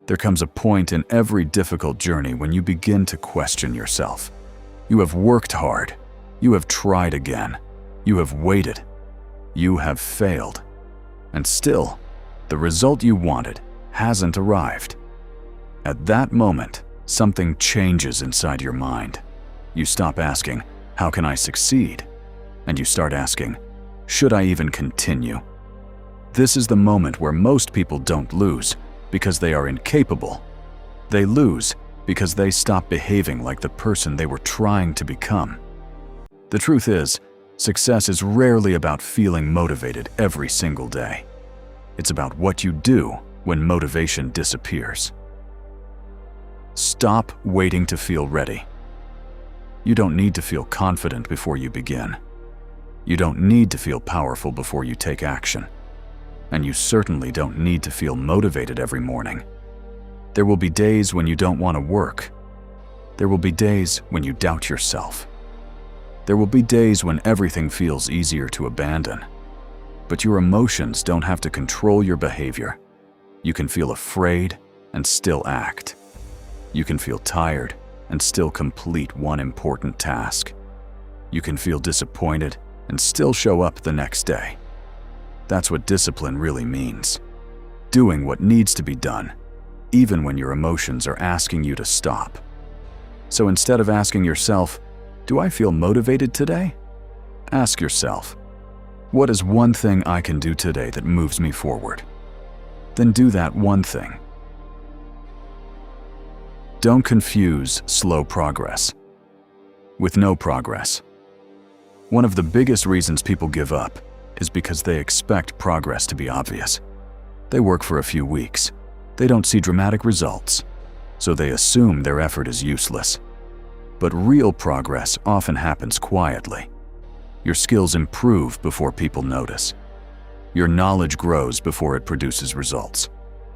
There comes a point in every difficult journey when you begin to question yourself. You have worked hard. You have tried again. You have waited. You have failed. And still, the result you wanted hasn't arrived. At that moment, something changes inside your mind. You stop asking, "How can I succeed?" And you start asking, "Should I even continue?" This is the moment where most people don't lose because they are incapable. They lose because they stop behaving like the person they were trying to become. The truth is, success is rarely about feeling motivated every single day. It's about what you do when motivation disappears. Stop waiting to feel ready. You don't need to feel confident before you begin. You don't need to feel powerful before you take action. And you certainly don't need to feel motivated every morning. There will be days when you don't want to work. There will be days when you doubt yourself. There will be days when everything feels easier to abandon. But your emotions don't have to control your behavior. You can feel afraid and still act. You can feel tired and still complete one important task. You can feel disappointed and still show up the next day. That's what discipline really means. Doing what needs to be done, even when your emotions are asking you to stop. So instead of asking yourself, "Do I feel motivated today?" ask yourself, "What is one thing I can do today that moves me forward?" Then do that one thing. Don't confuse slow progress with no progress. One of the biggest reasons people give up is because they expect progress to be obvious. They work for a few weeks. They don't see dramatic results, so they assume their effort is useless. But real progress often happens quietly. Your skills improve before people notice. Your knowledge grows before it produces results.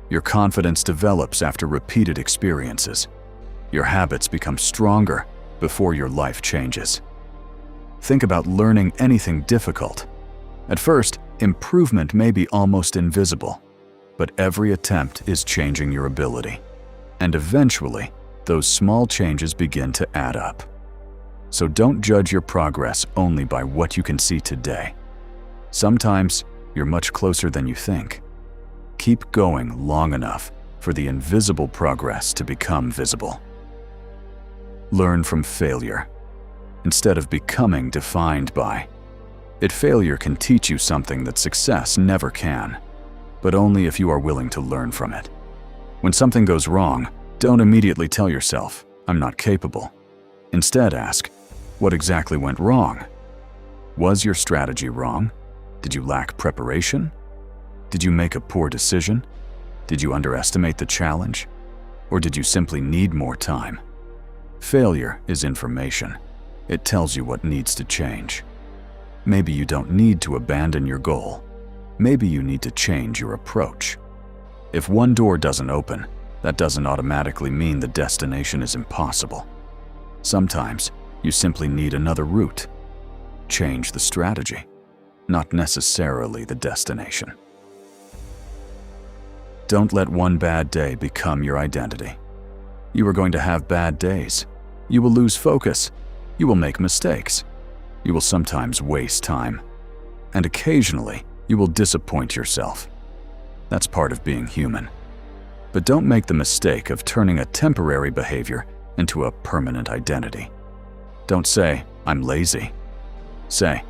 Your confidence develops after repeated experiences. Your habits become stronger before your life changes. Think about learning anything difficult. At first, improvement may be almost invisible, but every attempt is changing your ability. And eventually, those small changes begin to add up. So don't judge your progress only by what you can see today. Sometimes, you're much closer than you think. Keep going long enough for the invisible progress to become visible. Learn from failure, instead of becoming defined by it. Failure can teach you something that success never can, but only if you are willing to learn from it. When something goes wrong, don't immediately tell yourself, "I'm not capable." Instead, ask, what exactly went wrong? Was your strategy wrong? Did you lack preparation? Did you make a poor decision? Did you underestimate the challenge? Or did you simply need more time? Failure is information. It tells you what needs to change. Maybe you don't need to abandon your goal. Maybe you need to change your approach. If one door doesn't open, that doesn't automatically mean the destination is impossible. Sometimes, you simply need another route. Change the strategy, not necessarily the destination. Don't let one bad day become your identity. You are going to have bad days. You will lose focus. You will make mistakes. You will sometimes waste time. And occasionally, you will disappoint yourself. That's part of being human. But don't make the mistake of turning a temporary behavior into a permanent identity. Don't say, "I'm lazy." Say,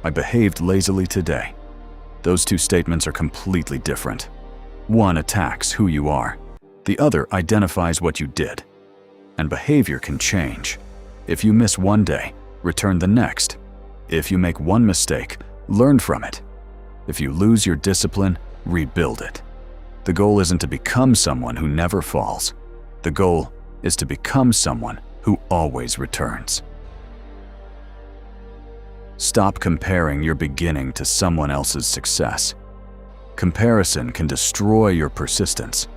"I behaved lazily today." Those two statements are completely different. One attacks who you are. The other identifies what you did. And behavior can change. If you miss one day, return the next. If you make one mistake, learn from it. If you lose your discipline, rebuild it. The goal isn't to become someone who never falls. The goal is to become someone who always returns. Stop comparing your beginning to someone else's success. Comparison can destroy your persistence.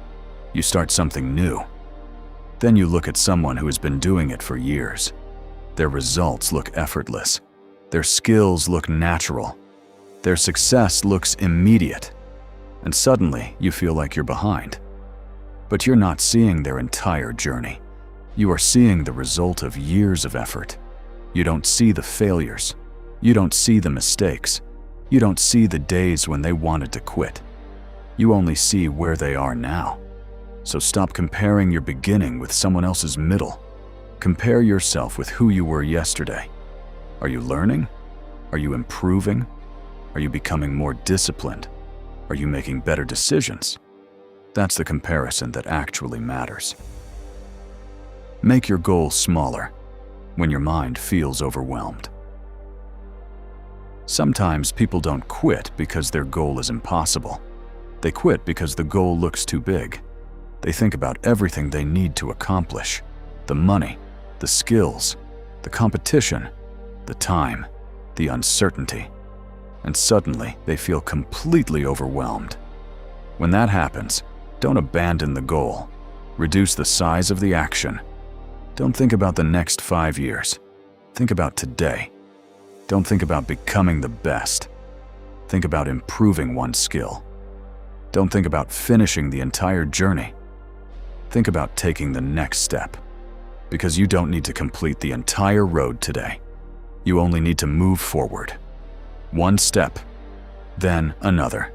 You start something new. Then you look at someone who has been doing it for years. Their results look effortless. Their skills look natural. Their success looks immediate. And suddenly, you feel like you're behind. But you're not seeing their entire journey. You are seeing the result of years of effort. You don't see the failures. You don't see the mistakes. You don't see the days when they wanted to quit. You only see where they are now. So stop comparing your beginning with someone else's middle. Compare yourself with who you were yesterday. Are you learning? Are you improving? Are you becoming more disciplined? Are you making better decisions? That's the comparison that actually matters. Make your goals smaller when your mind feels overwhelmed. Sometimes people don't quit because their goal is impossible. They quit because the goal looks too big. They think about everything they need to accomplish: the money, the skills, the competition, the time, the uncertainty. And suddenly they feel completely overwhelmed. When that happens, don't abandon the goal. Reduce the size of the action. Don't think about the next 5 years. Think about today. Don't think about becoming the best. Think about improving one skill. Don't think about finishing the entire journey. Think about taking the next step. Because you don't need to complete the entire road today. You only need to move forward. One step, then another,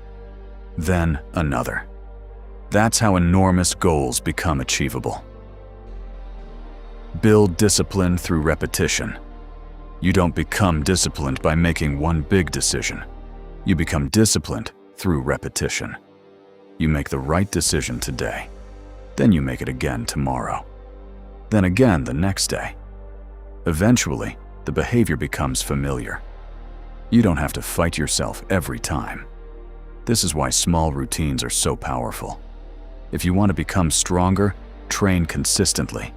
then another. That's how enormous goals become achievable. Build discipline through repetition. You don't become disciplined by making one big decision. You become disciplined through repetition. You make the right decision today. Then you make it again tomorrow. Then again the next day. Eventually, the behavior becomes familiar. You don't have to fight yourself every time. This is why small routines are so powerful. If you want to become stronger, train consistently.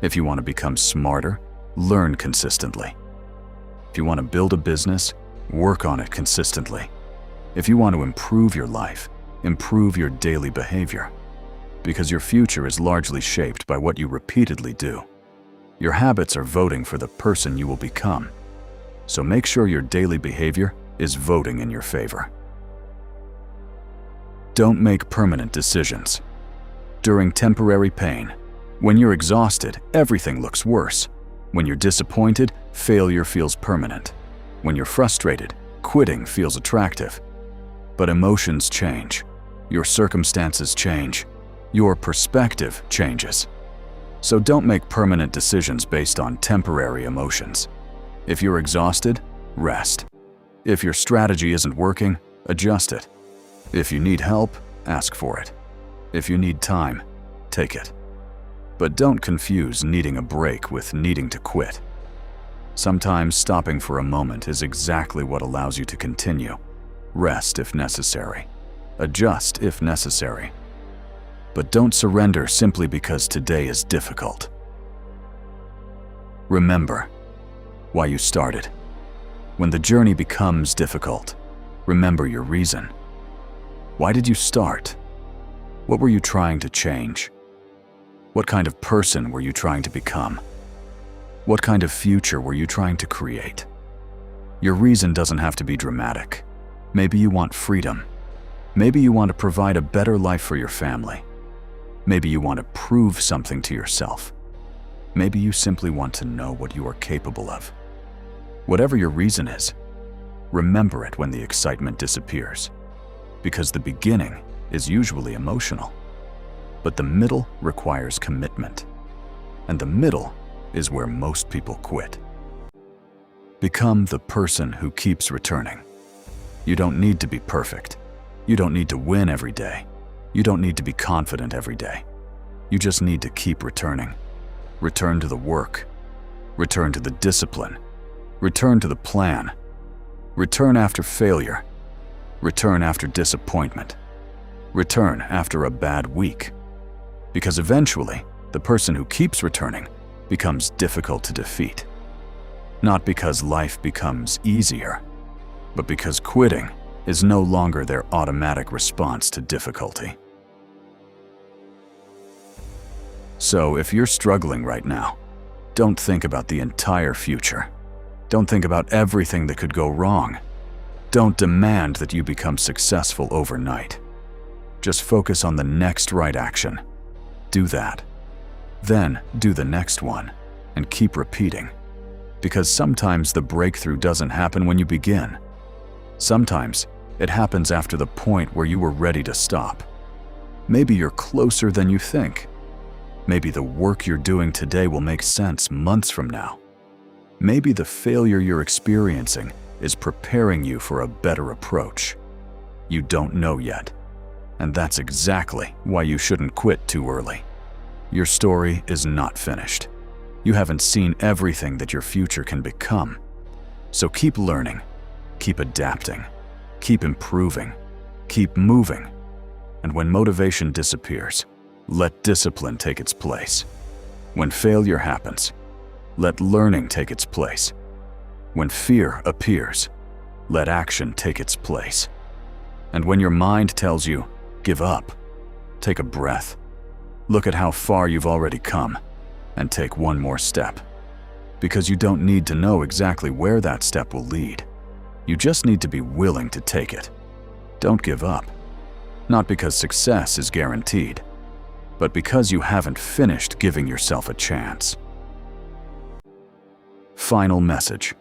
If you want to become smarter, learn consistently. If you want to build a business, work on it consistently. If you want to improve your life, improve your daily behavior. Because your future is largely shaped by what you repeatedly do. Your habits are voting for the person you will become. So make sure your daily behavior is voting in your favor. Don't make permanent decisions. During temporary pain, when you're exhausted, everything looks worse. When you're disappointed, failure feels permanent. When you're frustrated, quitting feels attractive. But emotions change. Your circumstances change. Your perspective changes. So don't make permanent decisions based on temporary emotions. If you're exhausted, rest. If your strategy isn't working, adjust it. If you need help, ask for it. If you need time, take it. But don't confuse needing a break with needing to quit. Sometimes stopping for a moment is exactly what allows you to continue. Rest if necessary. Adjust if necessary. But don't surrender simply because today is difficult. Remember why you started. When the journey becomes difficult, remember your reason. Why did you start? What were you trying to change? What kind of person were you trying to become? What kind of future were you trying to create? Your reason doesn't have to be dramatic. Maybe you want freedom. Maybe you want to provide a better life for your family. Maybe you want to prove something to yourself. Maybe you simply want to know what you are capable of. Whatever your reason is, remember it when the excitement disappears. Because the beginning is usually emotional. But the middle requires commitment. And the middle is where most people quit. Become the person who keeps returning. You don't need to be perfect. You don't need to win every day. You don't need to be confident every day. You just need to keep returning. Return to the work. Return to the discipline. Return to the plan. Return after failure. Return after disappointment. Return after a bad week. Because eventually, the person who keeps returning becomes difficult to defeat. Not because life becomes easier, but because quitting is no longer their automatic response to difficulty. So if you're struggling right now, don't think about the entire future. Don't think about everything that could go wrong. Don't demand that you become successful overnight. Just focus on the next right action, Do that. Then do the next one, and keep repeating. Because sometimes the breakthrough doesn't happen when you begin. Sometimes it happens after the point where you were ready to stop. Maybe you're closer than you think. Maybe the work you're doing today will make sense months from now. Maybe the failure you're experiencing is preparing you for a better approach. You don't know yet, and that's exactly why you shouldn't quit too early. Your story is not finished. You haven't seen everything that your future can become. So keep learning, keep adapting, keep improving, keep moving. And when motivation disappears, let discipline take its place. When failure happens, let learning take its place. When fear appears, let action take its place. And when your mind tells you, give up, take a breath. Look at how far you've already come, and take one more step. Because you don't need to know exactly where that step will lead. You just need to be willing to take it. Don't give up. Not because success is guaranteed, but because you haven't finished giving yourself a chance. Final message.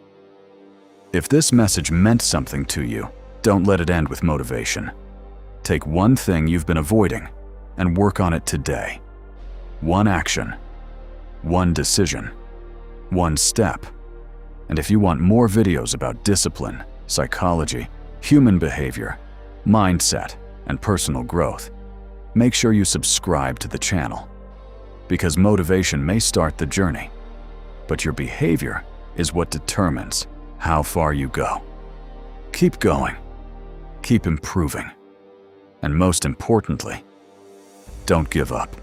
If this message meant something to you, don't let it end with motivation. Take one thing you've been avoiding and work on it today. One action, one decision, one step. And if you want more videos about discipline, psychology, human behavior, mindset, and personal growth, make sure you subscribe to the channel. Because motivation may start the journey, but your behavior is what determines how far you go. Keep going, keep improving, and most importantly, don't give up.